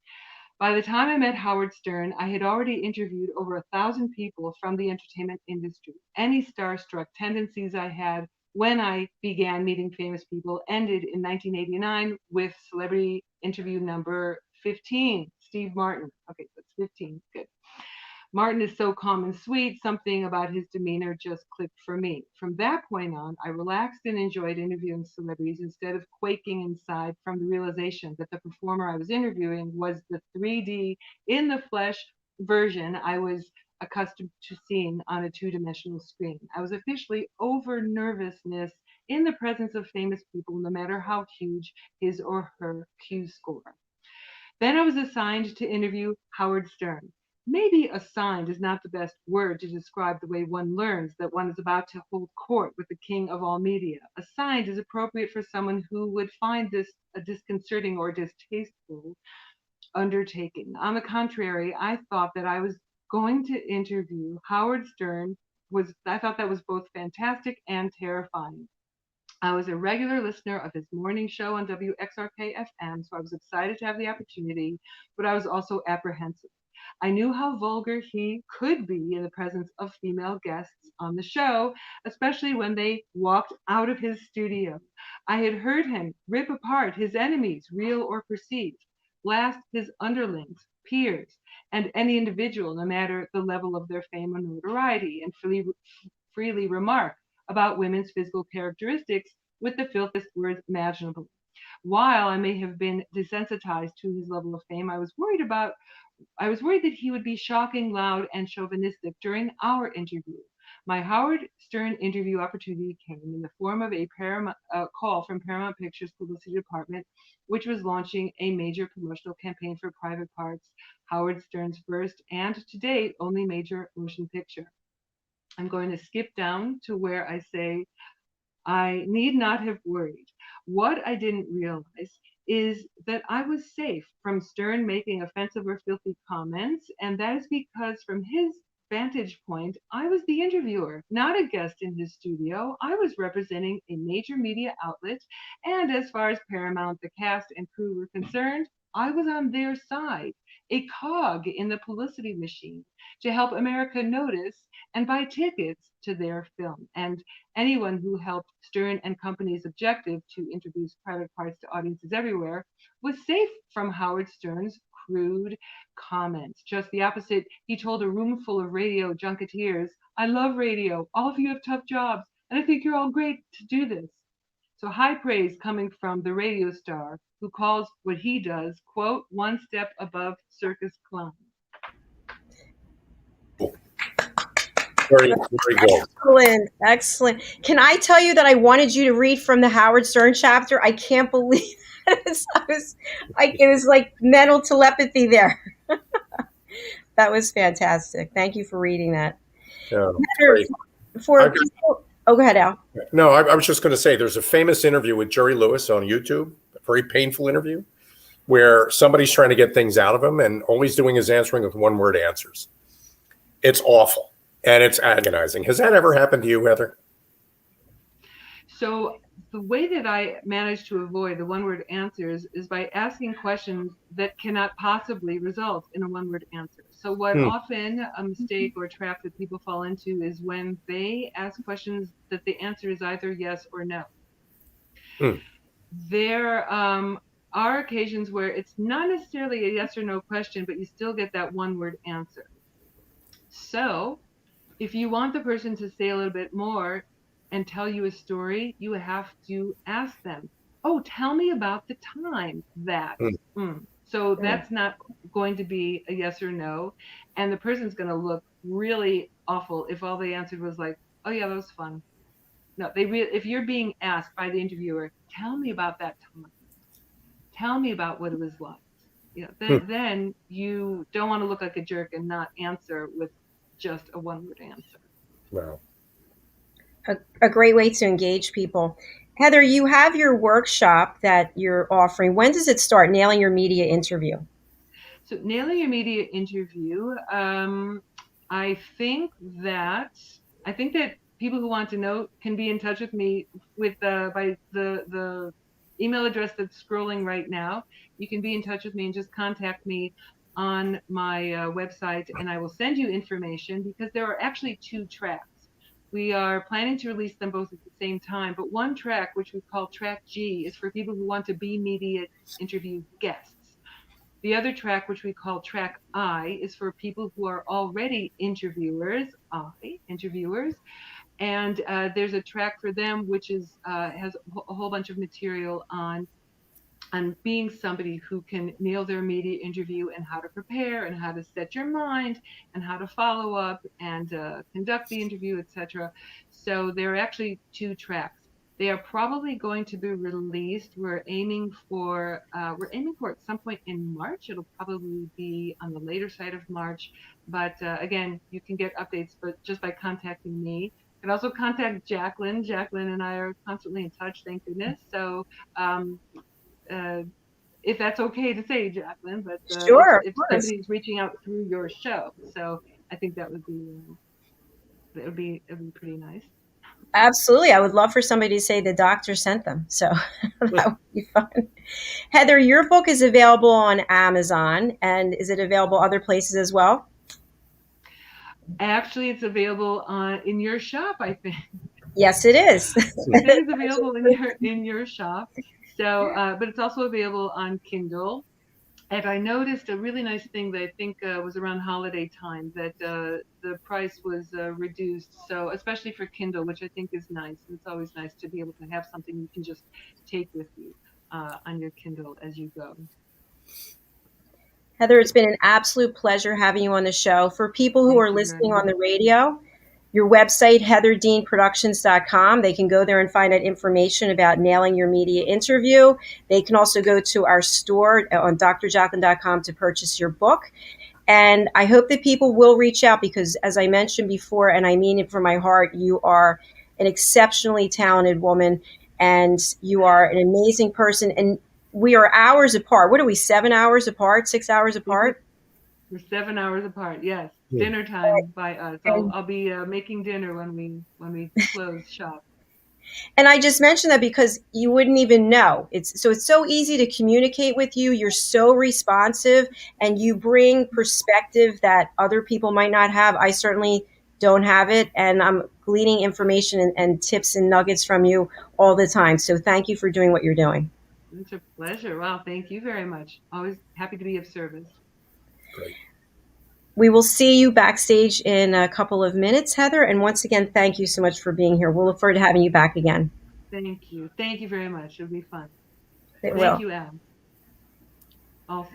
By the time I met Howard Stern, I had already interviewed over 1,000 people from the entertainment industry. Any starstruck tendencies I had when I began meeting famous people ended in 1989 with celebrity interview number 15, Steve Martin. Okay, that's 15, good. Martin is so calm and sweet, something about his demeanor just clicked for me. From that point on, I relaxed and enjoyed interviewing celebrities instead of quaking inside from the realization that the performer I was interviewing was the 3D in the flesh version I was accustomed to seeing on a two-dimensional screen. I was officially over nervousness in the presence of famous people, no matter how huge his or her Q score. Then I was assigned to interview Howard Stern. Maybe assigned is not the best word to describe the way one learns that one is about to hold court with the king of all media. Assigned is appropriate for someone who would find this a disconcerting or distasteful undertaking. On the contrary, I thought that I was going to interview Howard Stern. I thought that was both fantastic and terrifying. I was a regular listener of his morning show on WXRK FM, so I was excited to have the opportunity, but I was also apprehensive. I knew how vulgar he could be in the presence of female guests on the show, especially when they walked out of his studio. I had heard him rip apart his enemies, real or perceived, blast his underlings, peers, and any individual, no matter the level of their fame or notoriety, and freely remark about women's physical characteristics with the filthiest words imaginable. While I may have been desensitized to his level of fame, I was worried that he would be shocking, loud, and chauvinistic during our interview. My Howard Stern interview opportunity came in the form of a call from Paramount Pictures publicity department, which was launching a major promotional campaign for Private Parts, Howard Stern's first and to date only major motion picture. I'm going to skip down to where I say I need not have worried. What I didn't realize is that I was safe from Stern making offensive or filthy comments, and that is because from his vantage point, I was the interviewer, not a guest in his studio. I was representing a major media outlet, and as far as Paramount, the cast, and crew were concerned, I was on their side, a cog in the publicity machine to help America notice and buy tickets to their film. And anyone who helped Stern and Company's objective to introduce Private Parts to audiences everywhere was safe from Howard Stern's crude comments. Just the opposite, he told a room full of radio junketeers, I love radio. All of you have tough jobs, and I think you're all great to do this. So high praise coming from the radio star who calls what he does, quote, one step above circus clown. Very, very good. Excellent, excellent. Can I tell you that I wanted you to read from the Howard Stern chapter? I can't believe it. It was like mental telepathy there. That was fantastic. Thank you for reading that. Yeah, for people, go ahead, Al. No, I was just going to say there's a famous interview with Jerry Lewis on YouTube, a very painful interview, where somebody's trying to get things out of him and all he's doing is answering with one-word answers. It's awful. And it's agonizing. Has that ever happened to you, Heather? So the way that I manage to avoid the one-word answers is by asking questions that cannot possibly result in a one-word answer. So what often a mistake or trap that people fall into is when they ask questions that the answer is either yes or no. There are occasions where it's not necessarily a yes or no question, but you still get that one-word answer. So if you want the person to say a little bit more and tell you a story, you have to ask them, oh, tell me about the time that. So that's not going to be a yes or no. And the person's going to look really awful if all they answered was like, oh, yeah, that was fun. No, if you're being asked by the interviewer, tell me about that time. Tell me about what it was like. Then you don't want to look like a jerk and not answer with just a one-word answer. Wow. A great way to engage people. Heather, you have your workshop that you're offering. When does it start? Nailing Your Media Interview. So Nailing Your Media Interview, I think that people who want to know can be in touch with me with by the email address that's scrolling right now. You can be in touch with me and just contact me on my website, and I will send you information because there are actually 2 tracks. We are planning to release them both at the same time, but one track, which we call Track G, is for people who want to be media interview guests. The other track, which we call Track I, is for people who are already interviewers, and there's a track for them which has a whole bunch of material on being somebody who can nail their media interview and how to prepare and how to set your mind and how to follow up and conduct the interview, etc. So there are actually 2 tracks. They are probably going to be released. We're aiming for at some point in March. It'll probably be on the later side of March. But again, you can get updates just by contacting me. You can also contact Jacalyn. Jacalyn and I are constantly in touch, thank goodness. So if that's okay to say, Jacalyn, but sure, if somebody's reaching out through your show, so I think that would be pretty nice. Absolutely. I would love for somebody to say the doctor sent them. So that would be fun. Heather, your book is available on Amazon, and is it available other places as well? Actually, it's available in your shop, I think. Yes, it is. It is available in your shop. So, but it's also available on Kindle. And I noticed a really nice thing that I think was around holiday time, that the price was reduced. So especially for Kindle, which I think is nice. It's always nice to be able to have something you can just take with you on your Kindle as you go. Heather, it's been an absolute pleasure having you on the show. For people who are listening on the radio, your website, heatherdeanproductions.com, they can go there and find out information about nailing your media interview. They can also go to our store on drjacalyn.com to purchase your book. And I hope that people will reach out because, as I mentioned before, and I mean it from my heart, you are an exceptionally talented woman and you are an amazing person. And we are hours apart. What are we, 7 hours apart, 6 hours apart? We're 7 hours apart. Yes, dinner time by us. I'll be making dinner when we close shop. And I just mentioned that because you wouldn't even know. It's so easy to communicate with you. You're so responsive, and you bring perspective that other people might not have. I certainly don't have it, and I'm gleaning information and tips and nuggets from you all the time. So thank you for doing what you're doing. It's a pleasure. Wow, thank you very much. Always happy to be of service. Great. We will see you backstage in a couple of minutes, Heather. And once again, thank you so much for being here. We'll look forward to having you back again. Thank you. Thank you very much. It'll be fun. It Thank will. you, Al. Also.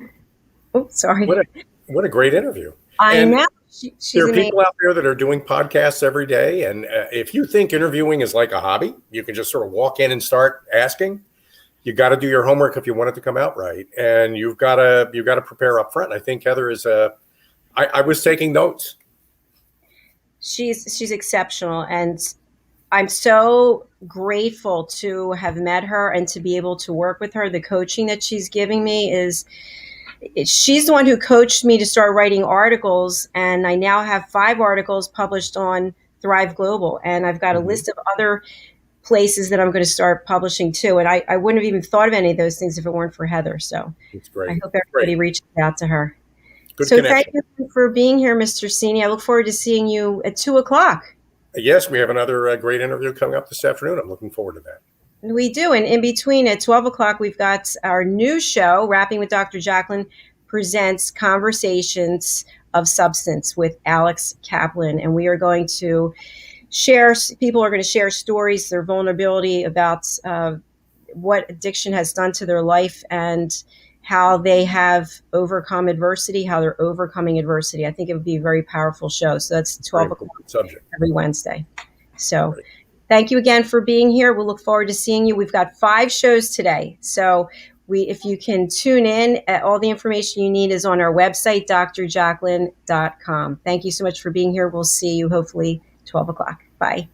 Oh, sorry. What a great interview. I know. She's there are amazing. people out there that are doing podcasts every day. And if you think interviewing is like a hobby, you can just sort of walk in and start asking. You got to do your homework if you want it to come out right. And you've got to prepare up front. I think Heather is I was taking notes. She's exceptional. And I'm so grateful to have met her and to be able to work with her. The coaching that she's giving me she's the one who coached me to start writing articles. And I now have 5 articles published on Thrive Global. And I've got a list of other places that I'm going to start publishing too. And I wouldn't have even thought of any of those things if it weren't for Heather. So it's great. I hope everybody reaches out to her. Good so connection. Thank you for being here, Mr. Cini. I look forward to seeing you at 2:00. Yes, we have another great interview coming up this afternoon. I'm looking forward to that. We do. And in between at 12:00, we've got our new show, Rapping with Dr. Jacalyn presents Conversations of Substance with Alex Kaplan. And we are going to people are going to share stories, their vulnerability about what addiction has done to their life and how they have overcome adversity, how they're overcoming adversity. I think it would be a very powerful show. So that's 12:00 every Wednesday. So thank you again for being here. We'll look forward to seeing you. We've got 5 shows today. So if you can tune in, all the information you need is on our website, drjacalyn.com. Thank you so much for being here. We'll see you hopefully 12:00. Bye.